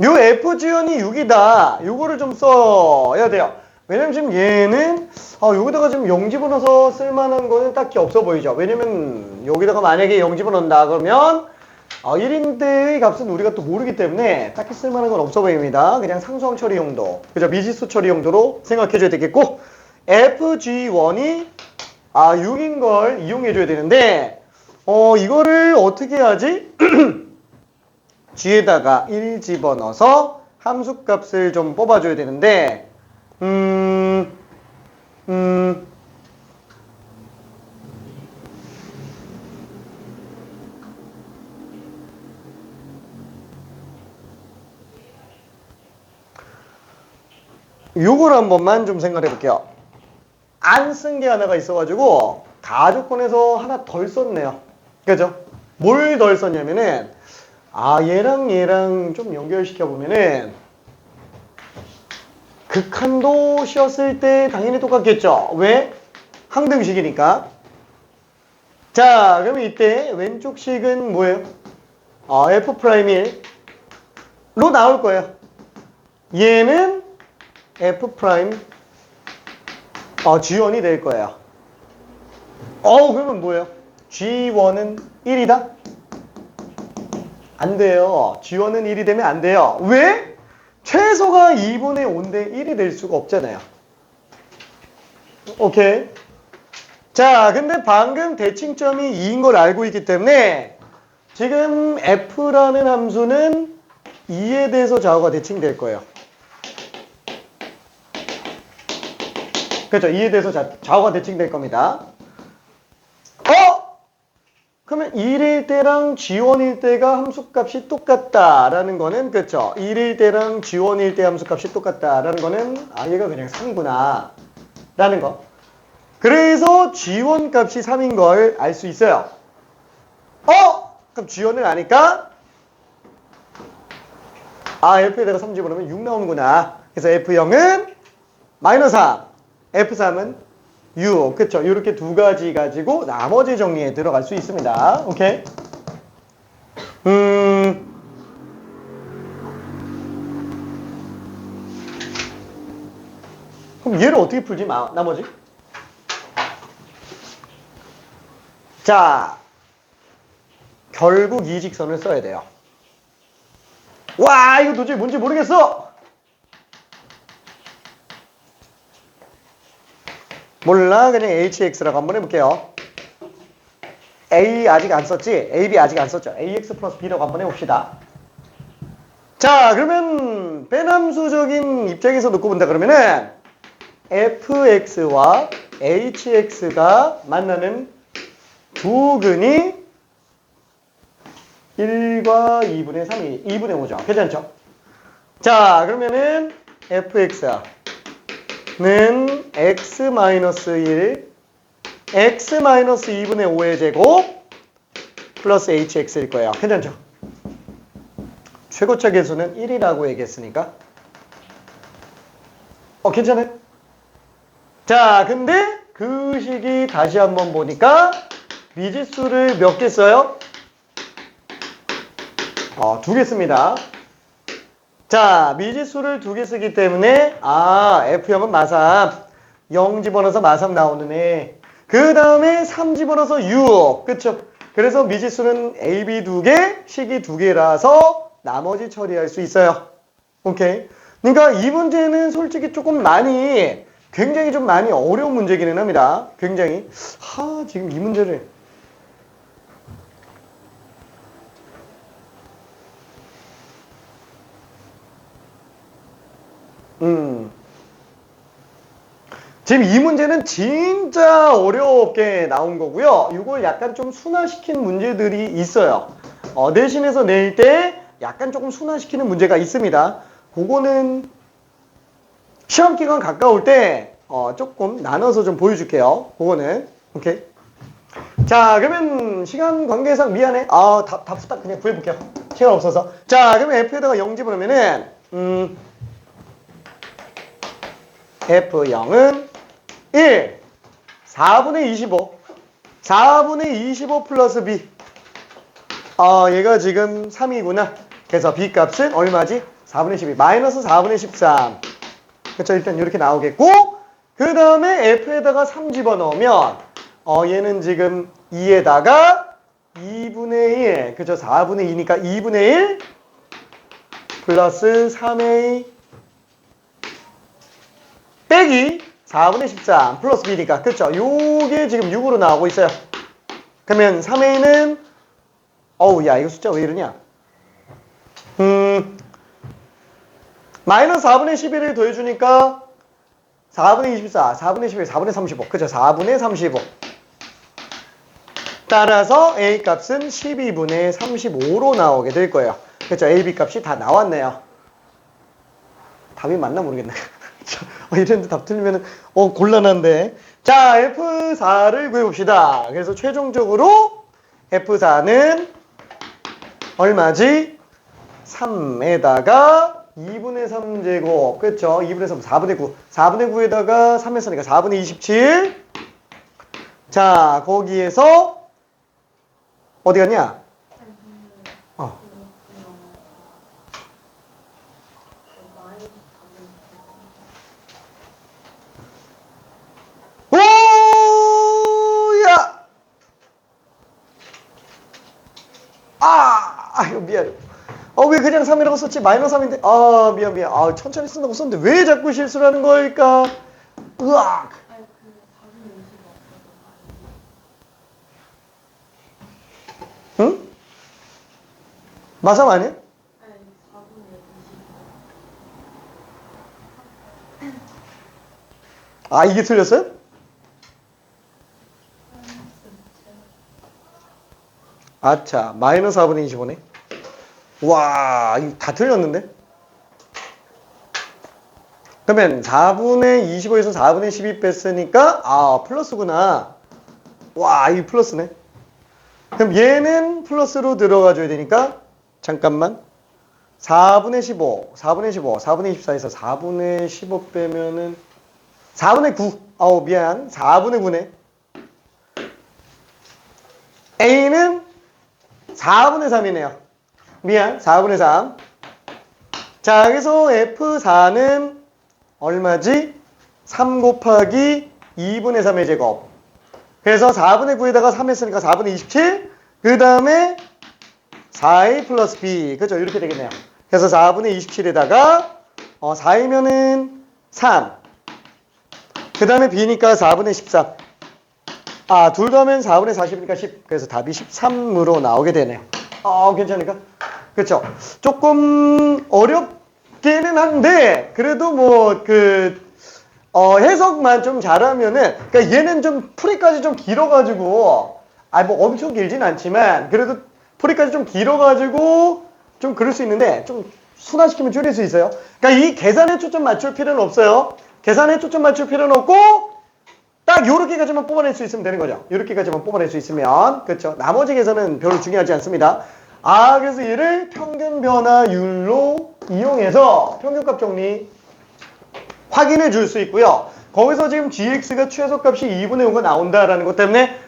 요 FG연이 6이다. 요거를 좀 써야 돼요. 왜냐면 지금 얘는 여기다가 지금 0 집어넣어서 쓸만한 거는 딱히 없어 보이죠. 왜냐면 여기다가 만약에 0 집어넣는다 그러면 1인대의 값은 우리가 또 모르기 때문에 딱히 쓸만한 건 없어 보입니다. 그냥 상수항 처리 용도, 그죠? 미지수 처리 용도로 생각해 줘야 되겠고, FG1이 6인 걸 이용해 줘야 되는데 이거를 어떻게 하지? G에다가 1 집어넣어서 함수값을 좀 뽑아줘야 되는데 요걸 한 번만 좀 생각해 볼게요. 안 쓴 게 하나가 있어가지고 가조건에서 하나 덜 썼네요. 그죠? 뭘 덜 썼냐면은 얘랑 좀 연결시켜 보면은 극한도 씌었을 때 당연히 똑같겠죠. 왜? 항등식이니까. 자, 그러면 이때 왼쪽 식은 뭐예요? F'1로 나올 거예요. 얘는 F' G1이 될 거예요. 그러면 뭐예요? G1은 1이다? 안 돼요. G1은 1이 되면 안 돼요. 왜? 최소가 2분의 5인데 1이 될 수가 없잖아요. 오케이. 자, 근데 방금 대칭점이 2인 걸 알고 있기 때문에 지금 F라는 함수는 2에 대해서 좌우가 대칭될 거예요. 그렇죠. 2에 대해서 좌우가 대칭될 겁니다. 그러면 1일 때랑 G1일 때가 함수값이 똑같다라는 거는, 그렇죠. 1일 때랑 G1일 때 함수값이 똑같다라는 거는 얘가 그냥 3이구나 라는 거. 그래서 G1 값이 3인 걸 알 수 있어요. 그럼 G1을 아니까 F에다가 3 집어넣으면 6 나오는구나. 그래서 F0은 마이너스 3, F3은 6. 그쵸? 이렇게 두 가지 가지고 나머지 정리에 들어갈 수 있습니다. 오케이? 그럼 얘를 어떻게 풀지? 나머지? 자, 결국 이 직선을 써야 돼요. 와, 이거 도저히 뭔지 모르겠어! 몰라. 그냥 HX라고 한번 해볼게요. A 아직 안 썼지? AB 아직 안 썼죠? AX 플러스 B라고 한번 해봅시다. 자, 그러면 배남수적인 입장에서 놓고 본다 그러면은 FX와 HX가 만나는 두 근이 1과 2분의 3이 2분의 5죠. 괜찮죠? 자, 그러면은 FX는 x-1 x-2분의 5의 제곱 플러스 hx일 거예요. 괜찮죠? 최고차 계수는 1이라고 얘기했으니까 괜찮아요? 자, 근데 그 식이 다시 한번 보니까 미지수를 몇 개 써요? 두 개 씁니다. 자, 미지수를 두 개 쓰기 때문에 F형은 마삼 0 집어넣어서 마삼 나오는 애. 그 다음에 3 집어넣어서 6. 그쵸? 그래서 미지수는 A, B 두 개, 식이 두 개라서 나머지 처리할 수 있어요. 오케이? 그러니까 이 문제는 솔직히 조금 굉장히 좀 많이 어려운 문제기는 합니다. 굉장히. 지금 이 문제를. 지금 이 문제는 진짜 어렵게 나온 거고요. 이걸 약간 좀 순화시킨 문제들이 있어요. 내신에서 낼 때 약간 조금 순화시키는 문제가 있습니다. 그거는 시험 기간 가까울 때 조금 나눠서 좀 보여줄게요. 그거는. 오케이. 자, 그러면 시간 관계상 미안해. 답 후딱 그냥 구해볼게요. 시간 없어서. 자, 그러면 F에다가 0 집어넣으면은 F0은 1, 4분의 25. 4분의 25 플러스 B. 얘가 지금 3이구나. 그래서 B 값은 얼마지? 4분의 12. 마이너스 4분의 13. 그쵸? 일단 이렇게 나오겠고, 그 다음에 F에다가 3 집어넣으면, 얘는 지금 2에다가 2분의 1. 그쵸? 4분의 2니까 2분의 1 플러스 3A 빼기 4분의 13 플러스 B니까. 그쵸? 요게 지금 6으로 나오고 있어요. 그러면 3A는, 야, 이거 숫자 왜 이러냐? 마이너스 4분의 11을 더해주니까 4분의 24, 4분의 11, 4분의 35. 그죠? 4분의 35. 따라서 A 값은 12분의 35로 나오게 될 거예요. 그렇죠? A, B 값이 다 나왔네요. 답이 맞나 모르겠네. 이랬는데 답 틀리면 곤란한데. 자, F4를 구해봅시다. 그래서 최종적으로 F4는 얼마지? 3에다가 2분의 3제곱. 그렇죠? 2분의 3, 4분의 9. 4분의 9에다가 3 했으니까 4분의 27. 자, 거기에서 어디 갔냐? 오야! 이거 미안해. 왜 그냥 3이라고 썼지? 마이너스 3인데. 미안. 천천히 쓴다고 썼는데 왜 자꾸 실수를 하는 걸까? 으악! 응? 마삼 아니야? 이게 틀렸어요? 아차, 마이너스 4분의 25네. 와, 이거 다 틀렸는데? 그러면 4분의 25에서 4분의 12 뺐으니까, 플러스구나. 와, 이거 플러스네. 그럼 얘는 플러스로 들어가줘야 되니까, 잠깐만. 4분의 15, 4분의 15, 4분의 24에서 4분의 15 빼면은, 4분의 9. 미안. 4분의 9네. A는 4분의 3이네요. 미안. 4분의 3. 자, 여기서 F4는 얼마지? 3 곱하기 2분의 3의 제곱. 그래서 4분의 9에다가 3 했으니까 4분의 27. 그 다음에 4A 플러스 B. 그죠? 이렇게 되겠네요. 그래서 4분의 27에다가 4이면은 3. 그 다음에 B니까 4분의 13. 둘 더하면 4분의 40이니까 10. 그래서 답이 13으로 나오게 되네요. 괜찮으니까? 그쵸? 조금 어렵기는 한데, 그래도 해석만 좀 잘하면은, 그러니까 얘는 좀 풀이까지 좀 길어가지고, 엄청 길진 않지만, 그래도 풀이까지 좀 길어가지고, 좀 그럴 수 있는데, 좀 순화시키면 줄일 수 있어요. 그러니까 이 계산에 초점 맞출 필요는 없어요. 계산에 초점 맞출 필요는 없고, 딱 요렇게까지만 뽑아낼 수 있으면 되는 거죠. 요렇게까지만 뽑아낼 수 있으면. 그렇죠. 나머지 계산은 별로 중요하지 않습니다. 그래서 얘를 평균 변화율로 이용해서 평균값 정리 확인해 줄 수 있고요. 거기서 지금 gx가 최소값이 2분의 5가 나온다라는 것 때문에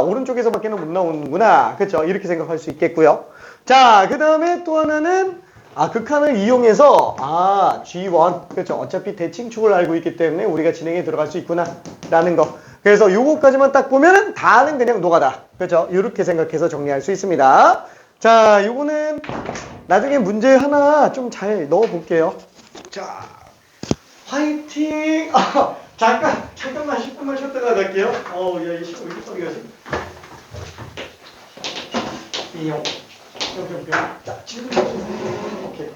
오른쪽에서밖에는 못 나오는구나. 그렇죠? 이렇게 생각할 수 있겠고요. 자, 그 다음에 또 하나는 극한을 이용해서 G1 그렇죠? 어차피 대칭축을 알고 있기 때문에 우리가 진행에 들어갈 수 있구나 라는 거. 그래서 요거까지만 딱 보면은 다는 그냥 노가다. 그렇죠? 이렇게 생각해서 정리할 수 있습니다. 자, 요거는 나중에 문제 하나 좀 잘 넣어 볼게요. 자, 화이팅! 잠깐만 10분만 쉬었다가 갈게요. 야, 이 시간 왜 이렇게 빨리 가지? 이용. 자, 지금 오케이.